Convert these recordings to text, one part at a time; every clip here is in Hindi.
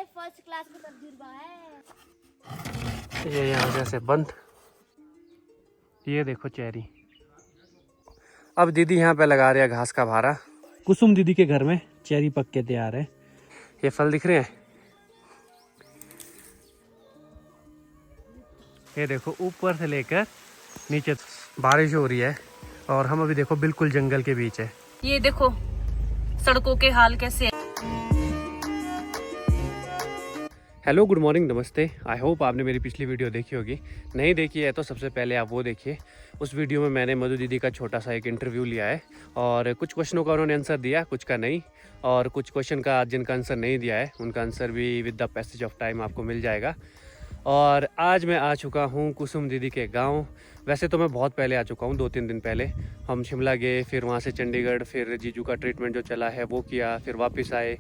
ये फर्स्ट क्लास का तजुर्बा है। ये यहाँ जैसे बंद। ये देखो चेरी। अब दीदी यहाँ पे लगा रही है घास का भारा। कुसुम दीदी के घर में चेरी पक के तैयार है। ये फल दिख रहे हैं। ये देखो ऊपर से लेकर नीचे बारिश हो रही है और हम अभी देखो बिल्कुल जंगल के बीच है। ये देखो सड़कों के हाल कैसे है। हेलो गुड मॉर्निंग नमस्ते। आई होप आपने मेरी पिछली वीडियो देखी होगी। नहीं देखी है तो सबसे पहले आप वो देखिए। उस वीडियो में मैंने मधु दीदी का छोटा सा एक इंटरव्यू लिया है और कुछ क्वेश्चनों का उन्होंने आंसर दिया, कुछ का नहीं। और कुछ क्वेश्चन का जिनका आंसर नहीं दिया है उनका आंसर भी with the passage of time आपको मिल जाएगा। और आज मैं आ चुका हूँ कुसुम दीदी के गाँव। वैसे तो मैं बहुत पहले आ चुका हूँ, 2-3 दिन पहले। हम शिमला गए, फिर वहाँ से चंडीगढ़, फिर जीजू का ट्रीटमेंट जो चला है वो किया, फिर वापस आए।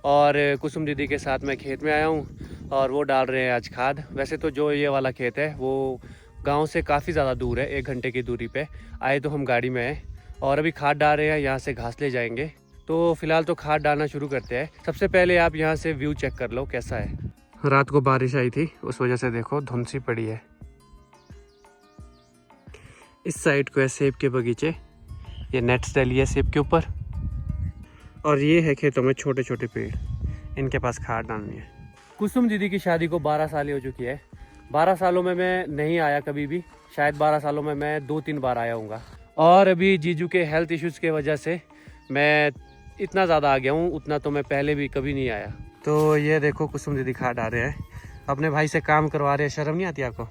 और कुसुम दीदी के साथ मैं खेत में आया हूँ और वो डाल रहे हैं आज खाद। वैसे तो जो ये वाला खेत है वो गांव से काफ़ी ज़्यादा दूर है, 1 घंटे की दूरी पे। आए तो हम गाड़ी में हैं और अभी खाद डाल रहे हैं। यहाँ से घास ले जाएंगे। तो फिलहाल तो खाद डालना शुरू करते हैं। सबसे पहले आप यहाँ से व्यू चेक कर लो कैसा है। रात को बारिश आई थी, उस वजह से देखो धुंध सी पड़ी है। इस साइड को है सेब के बगीचे। ये नेट्स डली है सेब के ऊपर। और ये है खेतों में छोटे छोटे पेड़, इनके पास खाद डालनी है। कुसुम दीदी की शादी को 12 साल हो चुकी है। 12 सालों में मैं नहीं आया कभी भी। शायद 12 सालों में मैं 2-3 बार आया हूँगा। और अभी जीजू के हेल्थ इश्यूज़ के वजह से मैं इतना ज़्यादा आ गया हूँ, उतना तो मैं पहले भी कभी नहीं आया। तो ये देखो कुसुम दीदी खाद डाल रहे हैं, अपने भाई से काम करवा रहे हैं। शर्म नहीं आती आपको?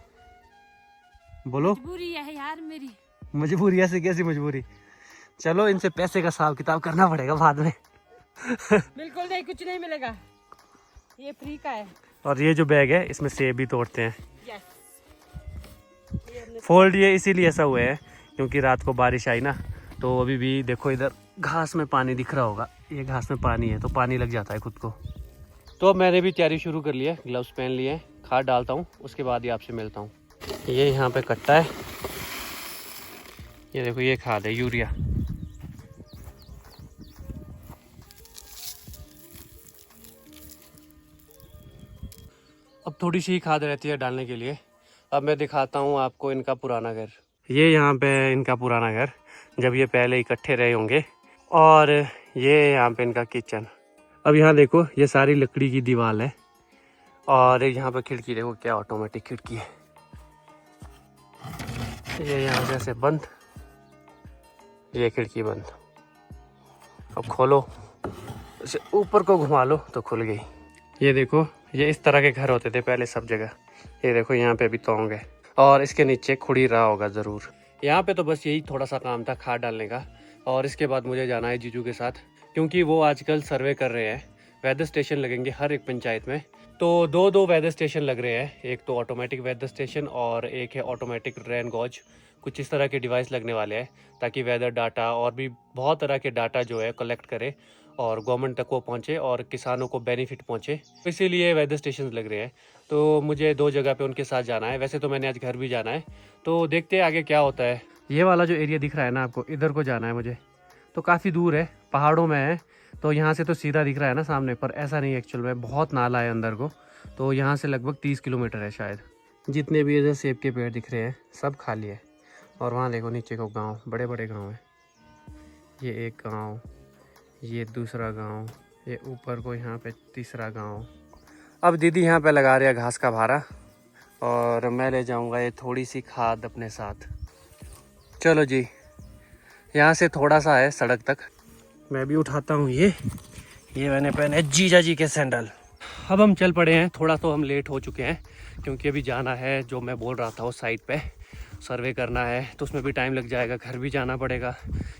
बोलो। मजबूरी है यार मेरी। मजबूरी? ऐसी कैसी मजबूरी? चलो इनसे पैसे का हिसाब किताब करना पड़ेगा बाद में। बिल्कुल नहीं, कुछ नहीं मिलेगा, ये फ्री का है। और ये जो बैग है इसमें सेब भी तोड़ते हैं। यस। फोल्ड ये इसीलिए ऐसा हुआ है क्योंकि रात को बारिश आई ना, तो अभी भी देखो इधर घास में पानी दिख रहा होगा। ये घास में पानी है तो पानी लग जाता है खुद को। तो अब मैंने भी तैयारी शुरू कर ली है, ग्लव्स पहन लिए हैं। खाद डालता हूँ, उसके बाद ही आपसे मिलता हूँ। ये यहाँ पे कट्टा है। ये देखो ये खाद है यूरिया। अब थोड़ी सी खाद रहती है डालने के लिए। अब मैं दिखाता हूँ आपको इनका पुराना घर। ये यहाँ पे इनका पुराना घर, जब ये पहले इकट्ठे रहे होंगे। और ये यहाँ पे इनका किचन। अब यहाँ देखो ये सारी लकड़ी की दीवार है। और यहाँ पे खिड़की देखो, क्या ऑटोमेटिक खिड़की है। ये यहाँ जैसे बंद, ये खिड़की बंद। अब खोलो, इसे ऊपर को घुमा लो तो खुल गई। ये देखो ये इस तरह के घर होते थे पहले सब जगह। ये देखो यहाँ पे भी तोंग है और इसके नीचे खुड़ी रहा होगा ज़रूर। यहाँ पे तो बस यही थोड़ा सा काम था खाद डालने का। और इसके बाद मुझे जाना है जीजू के साथ, क्योंकि वो आजकल सर्वे कर रहे हैं। वेदर स्टेशन लगेंगे हर एक पंचायत में। तो 2 वेदर स्टेशन लग रहे हैं। एक तो ऑटोमेटिक वेदर स्टेशन और एक है ऑटोमेटिक रेन गॉज। कुछ इस तरह के डिवाइस लगने वाले हैं ताकि वेदर डाटा और भी बहुत तरह के डाटा जो है कलेक्ट करे और गवर्नमेंट तक वो पहुँचे और किसानों को बेनिफिट पहुँचे। इसीलिए वेदर स्टेशन लग रहे हैं। तो मुझे 2 जगह पे उनके साथ जाना है। वैसे तो मैंने आज घर भी जाना है, तो देखते हैं आगे क्या होता है। ये वाला जो एरिया दिख रहा है ना आपको, इधर को जाना है मुझे। तो काफ़ी दूर है, पहाड़ों में है। तो यहाँ से तो सीधा दिख रहा है ना सामने, पर ऐसा नहीं एक्चुअल में, बहुत नाला है अंदर को। तो यहाँ से लगभग 30 किलोमीटर है शायद। जितने भी इधर सेब के पेड़ दिख रहे हैं सब खाली है। और वहाँ देखो नीचे को गाँव, बड़े बड़े गाँव हैं। ये एक गाँव, ये दूसरा गांव, ये ऊपर को यहाँ पे तीसरा गांव। अब दीदी यहाँ पे लगा रही है घास का भारा और मैं ले जाऊँगा ये थोड़ी सी खाद अपने साथ। चलो जी, यहाँ से थोड़ा सा है सड़क तक। मैं भी उठाता हूँ ये मैंने पहने जीजा जी के सैंडल। अब हम चल पड़े हैं। थोड़ा तो हम लेट हो चुके हैं क्योंकि अभी जाना है, जो मैं बोल रहा था उस साइड पे सर्वे करना है, तो उसमें भी टाइम लग जाएगा। घर भी जाना पड़ेगा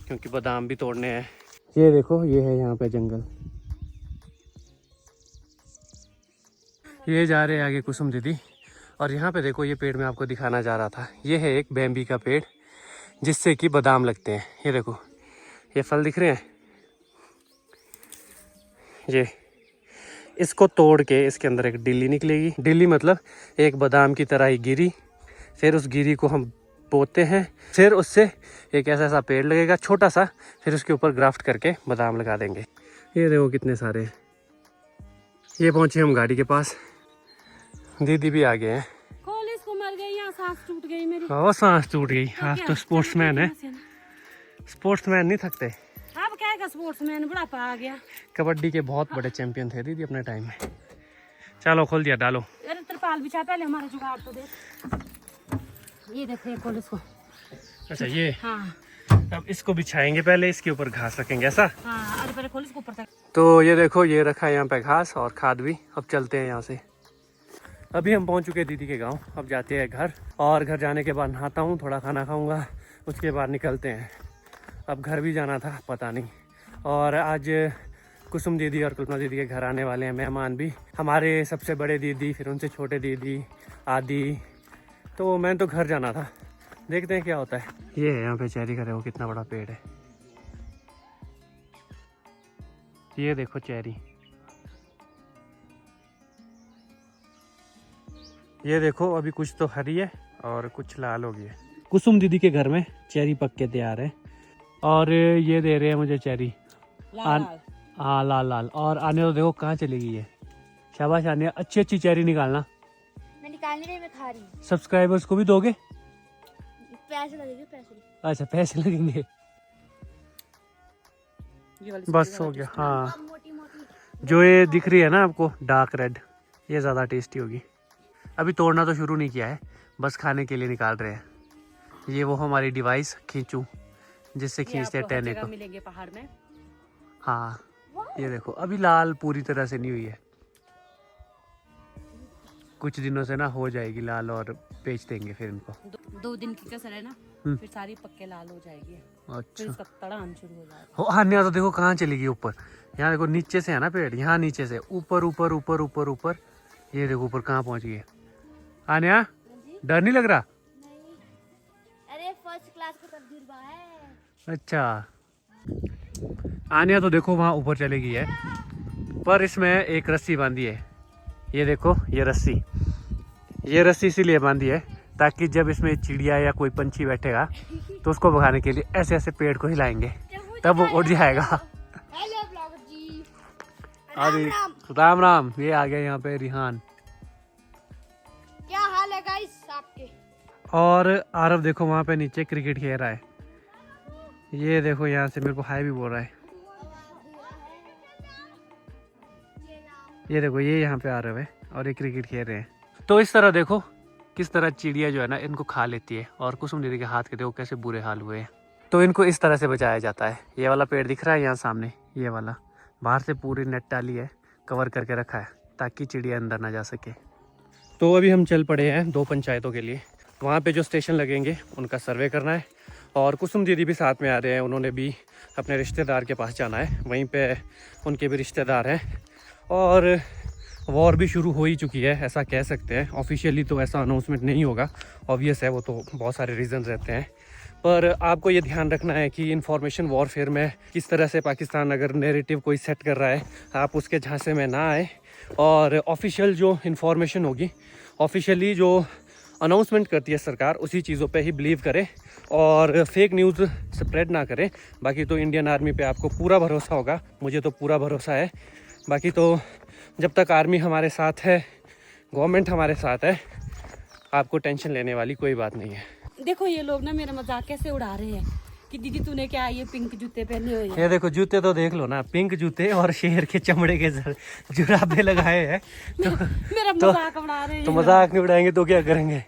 क्योंकि बादाम भी तोड़ने हैं। ये देखो ये है यहाँ पे जंगल। ये जा रहे हैं आगे कुसुम दीदी। और यहाँ पे देखो ये पेड़ मैं आपको दिखाना जा रहा था, ये है एक बैम्बी का पेड़ जिससे कि बादाम लगते हैं। ये देखो ये फल दिख रहे हैं, ये इसको तोड़ के इसके अंदर एक डिल्ली निकलेगी। डिल्ली मतलब एक बादाम की तरह ही गिरी। फिर उस गिरी को हम बोते हैं, फिर उससे एक ऐसा पेड़ लगेगा छोटा सा, फिर उसके ऊपर ग्राफ्ट करके बादाम लगा देंगे। ये देखो कितने सारे। ये पहुंचे हम गाड़ी के पास, दीदी भी आ गए हैं। खोल इसको, मर गई, यहाँ सांस टूट गई मेरी। और सांस टूट गई। आज तो स्पोर्ट्समैन है, स्पोर्ट्समैन नहीं थकते। अब क्या है, स्पोर्ट्समैन बुढ़ापा आ गया। कबड्डी के बहुत बड़े चैंपियन थे दीदी अपने टाइम में। चलो खोल दिया, डालो। अरे त्रिपाल बिछा, पहले हमारा जुगाड़ तो देख। ये देख, ये खोल इसको। अच्छा ये, हाँ अब इसको बिछाएंगे, पहले इसके ऊपर घास रखेंगे ऐसा। हाँ, अरे पहले खोल इसको ऊपर तक। तो ये देखो, ये रखा है यहाँ पे घास और खाद भी। अब चलते हैं यहाँ से। अभी हम पहुँच चुके हैं दीदी के गांव। अब जाते हैं घर, और घर जाने के बाद नहाता हूँ, थोड़ा खाना खाऊंगा, उसके बाद निकलते हैं। अब घर भी जाना था, पता नहीं। और आज कुसुम दीदी और कल्पना दीदी के घर आने वाले हैं मेहमान भी, हमारे सबसे बड़े दीदी, फिर उनसे छोटे दीदी आदि। तो मैं तो घर जाना था, देखते हैं क्या होता है। ये है यहाँ पे चेरी का, देखो कितना बड़ा पेड़ है। ये देखो चेरी, ये देखो अभी कुछ तो हरी है और कुछ लाल हो गई है। कुसुम दीदी के घर में चेरी पक के तैयार है, और ये दे रहे हैं मुझे चेरी। हाँ लाल लाल। और आने तो देखो कहाँ चली गई है। शाबाश आने, अच्छी अच्छी चेरी निकालना। मैं निकाल नहीं रही, मैं खा रही हूँ। सब्सक्राइबर्स को भी दोगे? पैसे लगेंगे, पैसे। अच्छा पैसे लगेंगे। बस हो गया। हाँ, मोटी मोटी जो ये दिख रही है ना आपको डार्क रेड, ये ज़्यादा टेस्टी होगी। अभी तोड़ना तो शुरू नहीं किया है, बस खाने के लिए निकाल रहे हैं। ये वो हमारी डिवाइस खींचू, जिससे खींचते हैं टेने को। मिलेंगे पहाड़ में। हाँ ये देखो, अभी लाल पूरी तरह से नहीं हुई है, कुछ दिनों से ना हो जाएगी लाल, और बेच देंगे फिर इनको। 2 दिन की कसर है ना, फिर सारी पक्के लाल हो जाएगी। फिर अच्छा इसका तड़ान शुरू हो जाएगा। हो। आन्या तो देखो कहाँ चली गई ऊपर। यहाँ देखो नीचे से है ना पेड़, यहाँ नीचे से ऊपर ऊपर ऊपर ऊपर ऊपर। ये देखो ऊपर कहाँ पहुँच गई। आन्या डर नहीं लग रहा? नहीं, अरे फर्स्ट क्लास का तजुर्बा है। अच्छा, आन्या तो देखो वहाँ ऊपर चली गई है, पर इसमें एक रस्सी बांधी है। ये देखो ये रस्सी इसीलिए बांधी है ताकि जब इसमें चिड़िया या कोई पंछी बैठेगा तो उसको भगाने के लिए ऐसे ऐसे पेड़ को हिलाएंगे, तब वो उड़ जाएगा। हेलो ब्लॉगर जी, अभी राम राम। ये आ गया यहाँ पे रिहान, क्या हाल है गाइस आपके? और आरव देखो वहाँ पे नीचे क्रिकेट खेल रहा है। ये देखो यहाँ से मेरे को हाय भी बोल रहा है। ये देखो ये यहाँ पे आरव है और ये क्रिकेट खेल रहे हैं। तो इस तरह देखो किस तरह चिड़िया जो है ना इनको खा लेती है, और कुसुम दीदी के हाथ के देखो कैसे बुरे हाल हुए हैं। तो इनको इस तरह से बचाया जाता है। ये वाला पेड़ दिख रहा है यहाँ सामने, ये वाला बाहर से पूरी नेट डाली है, कवर करके रखा है ताकि चिड़िया अंदर ना जा सके। तो अभी हम चल पड़े हैं 2 पंचायतों के लिए। वहाँ पे जो स्टेशन लगेंगे उनका सर्वे करना है, और कुसुम दीदी भी साथ में आ रहे हैं। उन्होंने भी अपने रिश्तेदार के पास जाना है, वहीं पे उनके भी रिश्तेदार हैं। और वॉर भी शुरू हो ही चुकी है ऐसा कह सकते हैं। ऑफिशियली तो ऐसा अनाउंसमेंट नहीं होगा, ऑब्वियस है, वो तो बहुत सारे रीज़न रहते हैं। पर आपको ये ध्यान रखना है कि इंफॉर्मेशन वॉरफेयर में किस तरह से पाकिस्तान अगर नैरेटिव कोई सेट कर रहा है, आप उसके झांसे में ना आए, और ऑफिशियल जो इंफॉर्मेशन होगी, ऑफिशियली जो अनाउंसमेंट करती है सरकार, उसी चीज़ों पे ही बिलीव करें और फेक न्यूज़ स्प्रेड ना करें। बाकी तो इंडियन आर्मी पे आपको पूरा भरोसा होगा, मुझे तो पूरा भरोसा है। बाकी तो जब तक आर्मी हमारे साथ है, गवर्नमेंट हमारे साथ है, आपको टेंशन लेने वाली कोई बात नहीं है। देखो ये लोग ना मेरा मजाक कैसे उड़ा रहे हैं कि दीदी तूने क्या ये पिंक जूते पहने हुए हैं। ये देखो जूते तो देख लो ना, पिंक जूते और शेर के चमड़े के जुराबे लगाए हैं। तो मेरा मजाक उड़ा रहे हैं। तो मजाक नहीं उड़ाएंगे तो क्या करेंगे?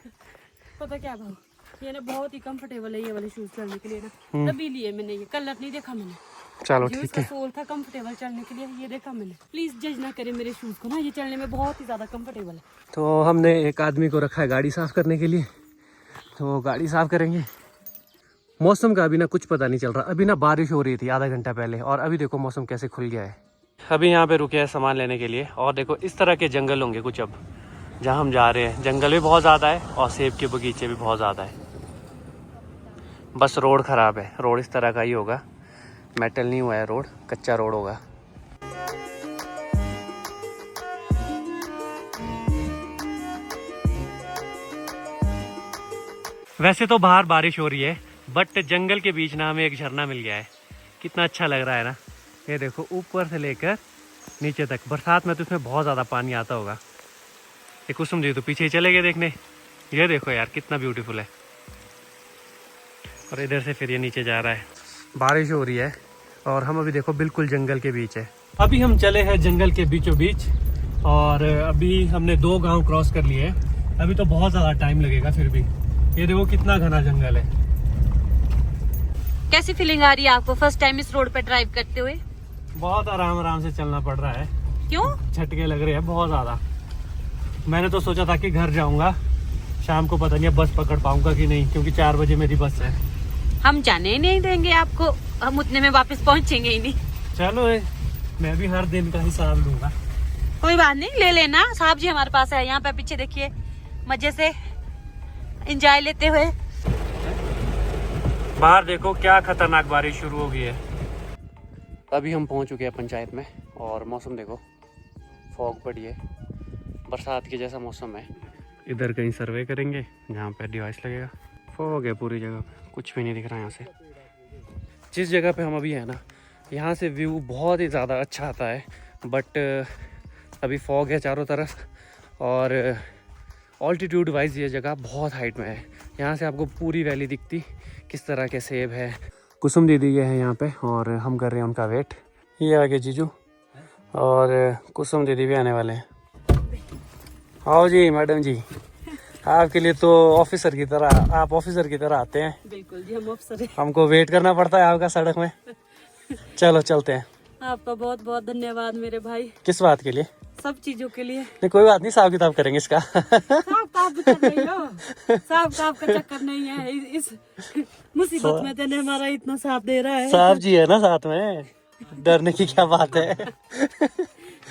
पता क्या भाई, ये ना बहुत ही कंफर्टेबल है ये वाले शूज चलने के लिए ना, तभी लिए मैंने। ये कलर नहीं देखा मैंने, चलो जो ठीक इसका है। सोल था कंफर्टेबल चलने के लिए, ये देखा मैंने। प्लीज जज ना करें मेरे शूज को ना, ये चलने में बहुत ही ज्यादा कंफर्टेबल है। तो हमने एक आदमी को रखा है गाड़ी साफ करने के लिए, तो गाड़ी साफ करेंगे। मौसम का अभी ना कुछ पता नहीं चल रहा। अभी ना बारिश हो रही थी आधा घंटा पहले, और अभी देखो मौसम कैसे खुल गया है। अभी यहाँ पे रुके हैं सामान लेने के लिए, और देखो इस तरह के जंगल होंगे कुछ। अब जहाँ हम जा रहे हैं जंगल भी बहुत ज़्यादा है और सेब के बगीचे भी बहुत ज़्यादा है। बस रोड ख़राब है, रोड इस तरह का ही होगा, मेटल नहीं हुआ है रोड, कच्चा रोड होगा। वैसे तो बाहर बारिश हो रही है, बट जंगल के बीच ना हमें एक झरना मिल गया है। कितना अच्छा लग रहा है ना। ये देखो ऊपर से लेकर नीचे तक। बरसात में तो इसमें बहुत ज़्यादा पानी आता होगा। ये कुसुम जी तो पीछे ही चले गए देखने। ये देखो यार कितना ब्यूटीफुल है। और इधर से फिर ये नीचे जा रहा है। बारिश हो रही है और हम अभी देखो बिल्कुल जंगल के बीच है। अभी हम चले हैं जंगल के बीचों बीच और अभी हमने 2 गांव क्रॉस कर लिए हैं। अभी तो बहुत ज़्यादा टाइम लगेगा फिर भी। ये देखो कितना घना जंगल है। कैसी फीलिंग आ रही है आपको फर्स्ट टाइम इस रोड पे ड्राइव करते हुए? बहुत आराम आराम से चलना पड़ रहा है। क्यों? झटके लग रहे हैं बहुत ज़्यादा। मैंने तो सोचा था कि घर जाऊंगा, शाम को पता नहीं बस पकड़ पाऊंगा कि नहीं, क्योंकि 4 बजे मेरी बस है। हम जाने ही नहीं देंगे आपको, हम उतने में वापस पहुंचेंगे ही नहीं। चलो मैं भी हर दिन का हिसाब लूंगा। कोई बात नहीं, ले लेना। साहब जी हमारे पास है, यहाँ पे पीछे देखिए, मजे से एंजॉय लेते हुए। बाहर देखो क्या खतरनाक बारिश शुरू हो गई है। अभी हम पहुंच चुके हैं पंचायत में और मौसम देखो, फॉग पड़ी है, बरसात के जैसा मौसम है। इधर कहीं सर्वे करेंगे जहाँ पे डिवाइस लगेगा। फॉग है पूरी जगह पे, कुछ भी नहीं दिख रहा यहाँ से। जिस जगह पे हम अभी हैं ना, यहाँ से व्यू बहुत ही ज़्यादा अच्छा आता है, बट अभी फॉग है चारों तरफ और ऑल्टीट्यूड वाइज ये जगह बहुत हाइट में है। यहाँ से आपको पूरी वैली दिखती, किस तरह के सेब है। कुसुम दीदी ये है यहाँ पे और हम कर रहे हैं उनका वेट। ये आगे जीजू और कुसुम दीदी भी आने वाले हैं। आओ जी मैडम जी, आपके लिए तो ऑफिसर की तरह, आप ऑफिसर की तरह आते हैं। बिल्कुल जी, हम ऑफिसर हैं। हमको वेट करना पड़ता है आपका सड़क में। चलो चलते हैं। आपका बहुत बहुत धन्यवाद मेरे भाई। किस बात के लिए? सब चीजों के लिए। नहीं कोई बात नहीं, हिसाब किताब करेंगे इसका। साहब का चक्कर नहीं है, इस मुसीबत में तेने हमारा इतना साथ दे रहा है। साहब जी है ना साथ में, डरने की क्या बात है।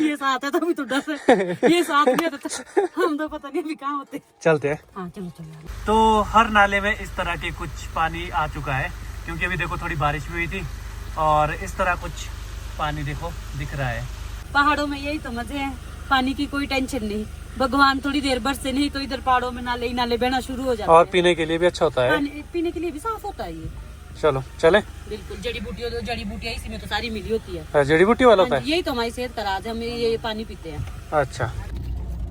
ये साथ है तभी तो डर है, ये साथ नहीं है तो हम तो पता नहीं अभी कहाँ होते। चलते हैं। हाँ चलो चलो। तो हर नाले में इस तरह के कुछ पानी आ चुका है, क्योंकि अभी देखो थोड़ी बारिश भी हुई थी और इस तरह कुछ पानी देखो दिख रहा है। पहाड़ों में यही तो मजे हैं, पानी की कोई टेंशन नहीं। भगवान थोड़ी देर बरसे नहीं तो इधर पहाड़ों में नाले ही नाले बहना शुरू हो जाते हैं। और पीने के लिए भी अच्छा होता है। पीने के लिए भी साफ होता है ये। चलो चले। बिल्कुल, जड़ी बूटियाँ इसी में तो सारी मिली होती है। जड़ी बूटी वाला होता है। यही तो हमारी सेहत का राज है, हम ये पानी पीते हैं। अच्छा,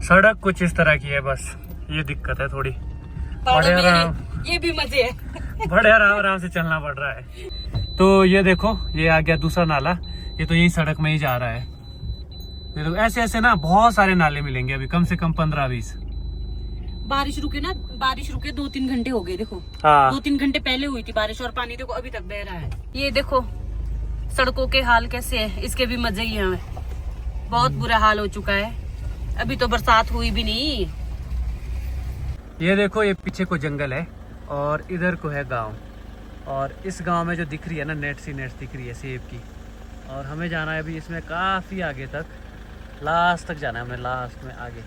सड़क कुछ इस तरह की है, बस ये दिक्कत है थोड़ी। पहाड़ों बड़े में आराम, ये भी मजे है। बड़े आराम से चलना पड़ रहा है। तो ये देखो, ये आ गया दूसरा नाला, ये तो यही सड़क में ही जा रहा है। ये तो ऐसे ऐसे ना बहुत सारे नाले मिलेंगे अभी, कम से कम 15-20। बारिश रुके 2-3 घंटे हो गए। देखो हाँ 2-3 घंटे पहले हुई थी बारिश और पानी देखो अभी तक बह रहा है। ये देखो सड़कों के हाल कैसे है, इसके भी मजे ही हैं। बहुत बुरा हाल हो चुका है, अभी तो बरसात हुई भी नहीं। ये देखो, ये पीछे को जंगल है और इधर को है गांव, और इस गांव में जो दिख रही है ना नेट दिख रही है सेब की, और हमें जाना है अभी इसमें काफी आगे तक, लास्ट तक जाना है हमें, लास्ट में आगे।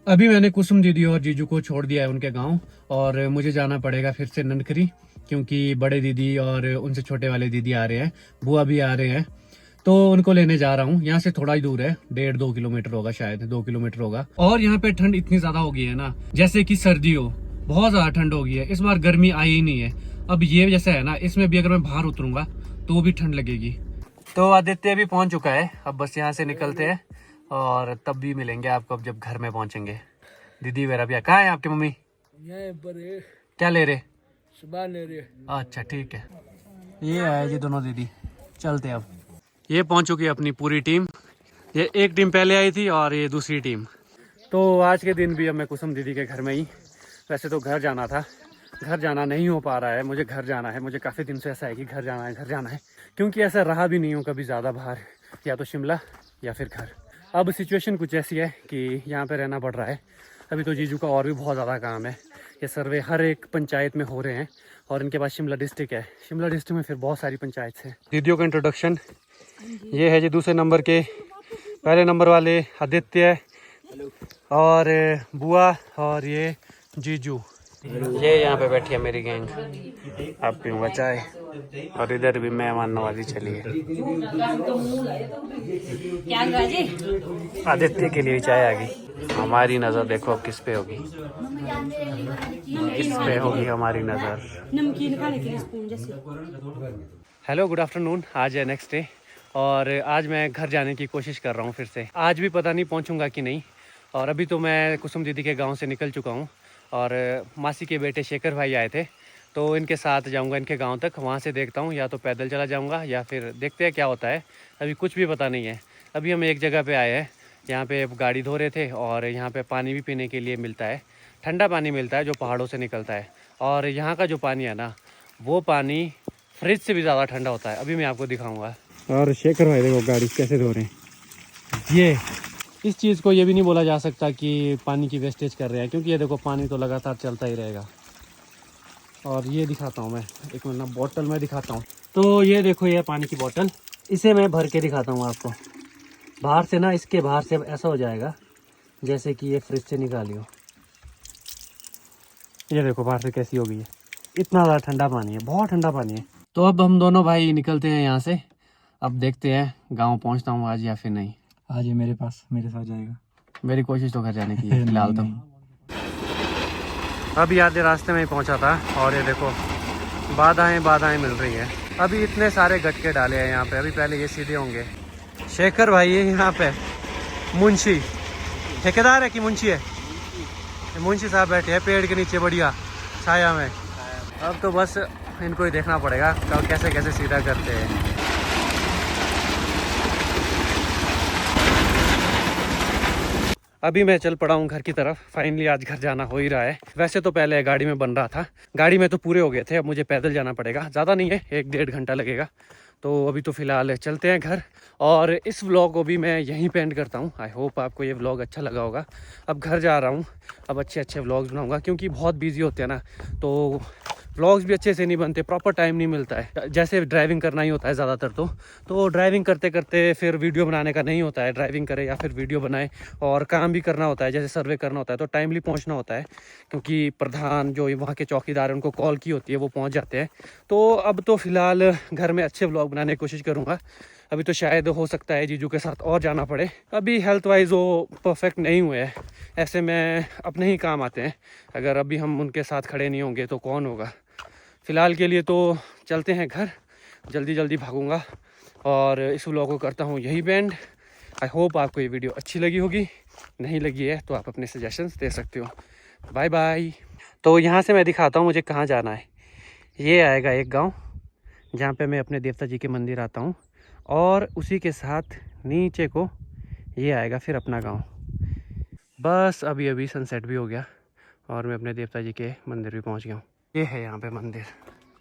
अभी मैंने कुसुम दीदी और जीजू को छोड़ दिया है उनके गांव, और मुझे जाना पड़ेगा फिर से ननखरी, क्योंकि बड़े दीदी और उनसे छोटे वाले दीदी आ रहे हैं, बुआ भी आ रहे हैं, तो उनको लेने जा रहा हूँ। यहाँ से थोड़ा ही दूर है, 1.5-2 किलोमीटर होगा, शायद 2 किलोमीटर होगा। और यहाँ पे ठंड इतनी ज्यादा हो गई है ना, जैसे कि सर्दी हो, बहुत ज्यादा ठंड हो गई है इस बार, गर्मी आई ही नहीं है। अब ये जैसा है ना, इसमें भी अगर मैं बाहर उतरूंगा तो भी ठंड लगेगी। तो आदित्य भी पहुंच चुका है, अब बस यहाँ से निकलते हैं और तब भी मिलेंगे आपको अब जब घर में पहुंचेंगे। दीदी वगैरह भी, कहाँ है आपकी मम्मी? क्या ले रहे? सुबह ले रहे। अच्छा ठीक है, ये आए जी दोनों दीदी, चलते अब। ये पहुंच चुकी है अपनी पूरी टीम, ये एक टीम पहले आई थी और ये दूसरी टीम। तो आज के दिन भी अब मैं कुसुम दीदी के घर में ही, वैसे तो घर जाना था, घर जाना नहीं हो पा रहा है, मुझे घर जाना है, मुझे काफ़ी दिन से ऐसा है कि घर जाना है, क्योंकि ऐसा रहा भी नहीं हूँ कभी ज़्यादा बाहर, या तो शिमला या फिर घर। अब सिचुएशन कुछ ऐसी है कि यहाँ पे रहना पड़ रहा है। अभी तो जीजू का और भी बहुत ज़्यादा काम है, ये सर्वे हर एक पंचायत में हो रहे हैं, और इनके पास शिमला डिस्ट्रिक्ट है, शिमला डिस्ट्रिक्ट में फिर बहुत सारी पंचायत है। दीदियों का इंट्रोडक्शन ये है जी, दूसरे नंबर के, पहले नंबर वाले आदित्य और बुआ, और ये जीजू। ये यहाँ पे बैठी है मेरी गैंग, अब पीऊँगा चाय, और इधर भी मेहमान नवाजी चली है। आदित्य के लिए चाय आ गई, हमारी नज़र देखो अब किस पे होगी, इस पे होगी हमारी नज़र। नमकीन खाने के लिए स्पून जैसे। हेलो गुड आफ्टरनून, आज है नेक्स्ट डे और आज मैं घर जाने की कोशिश कर रहा हूँ फिर से। आज भी पता नहीं पहुँचूँगा कि नहीं। और अभी तो मैं कुसुम दीदी के गांव से निकल चुका हूँ और मासी के बेटे शेखर भाई आए थे, तो इनके साथ जाऊँगा इनके गांव तक। वहाँ से देखता हूँ, या तो पैदल चला जाऊँगा या फिर देखते हैं क्या होता है। अभी कुछ भी पता नहीं है। अभी हम एक जगह पे आए हैं, यहाँ पे गाड़ी धो रहे थे और यहाँ पे पानी भी पीने के लिए मिलता है। ठंडा पानी मिलता है जो पहाड़ों से निकलता है। और यहाँ का जो पानी है ना, वो पानी फ्रिज से भी ज़्यादा ठंडा होता है। अभी मैं आपको दिखाऊँगा। और शेखर भाई देखो गाड़ी कैसे धो रहे हैं। ये इस चीज़ को ये भी नहीं बोला जा सकता कि पानी की वेस्टेज कर रहे हैं, क्योंकि ये देखो पानी तो लगातार चलता ही रहेगा। और ये दिखाता हूँ मैं, एक मिनट ना, बोतल में दिखाता हूँ। तो ये देखो, ये पानी की बोतल, इसे मैं भर के दिखाता हूँ आपको। बाहर से ना, इसके बाहर से ऐसा हो जाएगा जैसे कि ये फ्रिज से निकाली हो। ये देखो बाहर से कैसी हो गई है। इतना ज़्यादा ठंडा पानी है, बहुत ठंडा पानी है। तो अब हम दोनों भाई निकलते हैं यहाँ से। अब देखते हैं गाँव पहुँचता हूँ आज या फिर नहीं। आज ये मेरे पास, मेरे साथ जाएगा। मेरी कोशिश तो घर जाने की है फिलहाल तो। अभी आधे रास्ते में ही पहुंचा था और ये देखो बाधाएं मिल रही हैं। अभी इतने सारे गटके डाले हैं यहाँ पे। अभी पहले ये सीधे होंगे। शेखर भाई है यहाँ पे, मुंशी ठेकेदार है कि मुंशी है? मुंशी साहब बैठे हैं पेड़ के नीचे बढ़िया छाया में। अब तो बस इनको ही देखना पड़ेगा कब कैसे कैसे सीधा करते हैं। अभी मैं चल पड़ा हूँ घर की तरफ। फाइनली आज घर जाना हो ही रहा है। वैसे तो पहले गाड़ी में बन रहा था, गाड़ी में तो पूरे हो गए थे। अब मुझे पैदल जाना पड़ेगा, ज़्यादा नहीं है, 1-1.5 घंटा लगेगा। तो अभी तो फ़िलहाल चलते हैं घर। और इस व्लॉग को भी मैं यहीं पे एंड करता हूँ। आई होप आपको ये व्लॉग अच्छा लगा होगा। अब घर जा रहा हूँ, अब अच्छे व्लॉग्स बनाऊँगा, क्योंकि बहुत बिजी होते हैं ना, तो व्लॉग्स भी अच्छे से नहीं बनते, प्रॉपर टाइम नहीं मिलता है। जैसे ड्राइविंग करना ही होता है ज़्यादातर, तो ड्राइविंग करते करते फिर वीडियो बनाने का नहीं होता है। ड्राइविंग करे या फिर वीडियो बनाए, और काम भी करना होता है, जैसे सर्वे करना होता है, तो टाइमली पहुंचना होता है, क्योंकि प्रधान जो वहाँ के चौकीदार हैं उनको कॉल की होती है, वो पहुँच जाते हैं। तो अब तो फ़िलहाल घर में अच्छे व्लॉग बनाने की कोशिश करूँगा। अभी तो शायद हो सकता है जीजू के साथ और जाना पड़े। अभी हेल्थ वाइज वो परफेक्ट नहीं हुए हैं, ऐसे में अपने ही काम आते हैं। अगर अभी हम उनके साथ खड़े नहीं होंगे तो कौन होगा। फ़िलहाल के लिए तो चलते हैं घर, जल्दी भागूंगा और इस व्लॉग को करता हूँ यही बैंड। आई होप आपको ये वीडियो अच्छी लगी होगी। नहीं लगी है तो आप अपने सजेशंस दे सकते हो। Bye bye. तो यहाँ से मैं दिखाता हूँ मुझे कहाँ जाना है। ये आएगा एक गांव जहाँ पे मैं अपने देवता जी के मंदिर आता हूँ, और उसी के साथ नीचे को ये आएगा फिर अपना गाँव। बस अभी सनसेट भी हो गया और मैं अपने देवता जी के मंदिर भी पहुँच गया हूँ। ये है यहाँ पे मंदिर।